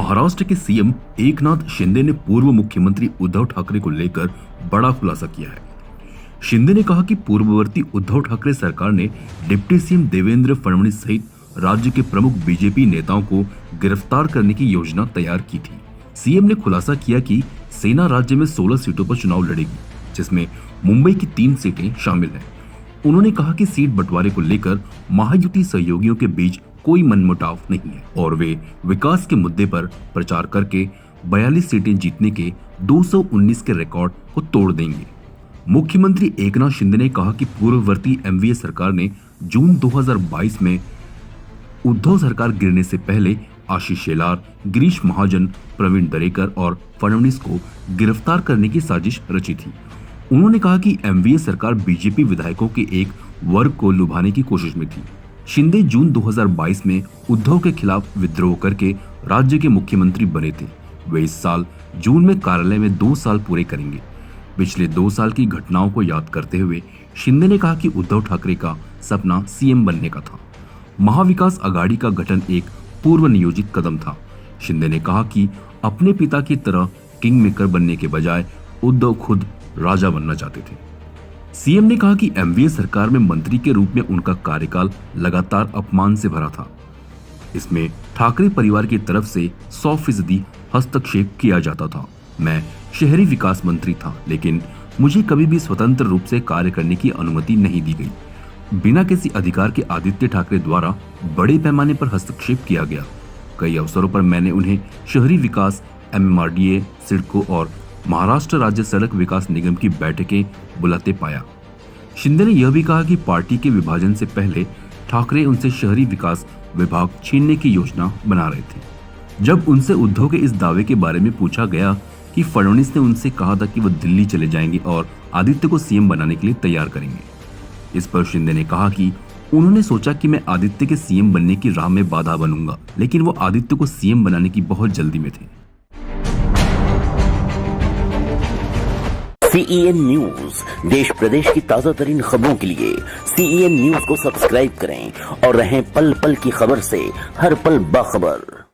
महाराष्ट्र के सीएम एकनाथ शिंदे ने पूर्व मुख्यमंत्री उद्धव ठाकरे को लेकर बड़ा खुलासा किया है। शिंदे ने कहा कि पूर्ववर्ती उद्धव ठाकरे सरकार ने डिप्टी सीएम देवेंद्र फडणवीस सहित राज्य के प्रमुख बीजेपी नेताओं को गिरफ्तार करने की योजना तैयार की थी। सीएम ने खुलासा किया कि सेना राज्य में 16 सीटों पर चुनाव लड़ेगी, जिसमें मुंबई की 3 सीटें शामिल हैं। उन्होंने कहा कि सीट बंटवारे को लेकर महायुति सहयोगियों के बीच कोई मनमुटाव नहीं है और वे विकास के मुद्दे पर प्रचार करके 42 सीटें जीतने के 219 के रिकॉर्ड को तोड़ देंगे। मुख्यमंत्री एकनाथ शिंदे ने कहा कि पूर्ववर्ती एमवीए सरकार ने जून 2022 में उद्धव सरकार गिरने से पहले आशीष शेलार, गिरीश महाजन, प्रवीण दरेकर और फडणवीस को गिरफ्तार करने की साजिश रची थी। उन्होंने कहा कि एमवीए सरकार बीजेपी विधायकों के एक वर्ग को लुभाने की कोशिश में थी। शिंदे जून 2022 में उद्धव के खिलाफ विद्रोह करके राज्य के मुख्यमंत्री बने थे। वे इस साल जून में कार्यालय में 2 साल पूरे करेंगे। पिछले 2 साल की घटनाओं को याद करते हुए शिंदे ने कहा कि उद्धव ठाकरे का सपना सीएम बनने का था। महाविकास आघाड़ी का गठन एक पूर्व नियोजित कदम था। शिंदे ने कहा कि अपने पिता की तरह किंग मेकर बनने के बजाय उद्धव खुद राजा बनना चाहते थे। सीएम ने कहा कि एमवीए सरकार में मंत्री के रूप में उनका कार्यकाल लगातार अपमान से भरा था। इसमें ठाकरे परिवार की तरफ से 100% हस्तक्षेप किया जाता था। मैं शहरी विकास मंत्री था, लेकिन मुझे कभी भी स्वतंत्र रूप से कार्य करने की अनुमति नहीं दी गई। बिना किसी अधिकार के आदित्य ठाकरे द्वारा बड़े पैमाने पर हस्तक्षेप किया गया। कई अवसरों पर मैंने उन्हें शहरी विकास, एमएमआरडीए, सिडको और महाराष्ट्र राज्य सड़क विकास निगम की बैठकें बुलाते पाया। शिंदे ने यह भी कहा कि पार्टी के विभाजन से पहले ठाकरे उनसे शहरी विकास विभाग छीनने की योजना बना रहे थे। जब उनसे उद्धव के इस दावे के बारे में पूछा गया कि फडणवीस ने उनसे कहा था कि वह दिल्ली चले जाएंगे और आदित्य को सीएम बनाने के लिए तैयार करेंगे। इस पर शिंदे ने कहा कि उन्होंने सोचा कि मैं आदित्य के सीएम बनने की राह में बाधा बनूंगा, लेकिन वो आदित्य को सीएम बनाने की बहुत जल्दी में थे। CEN न्यूज देश प्रदेश की ताजा तरीन खबरों के लिए CEN न्यूज को सब्सक्राइब करें और रहें पल पल की खबर से हर पल बाखबर।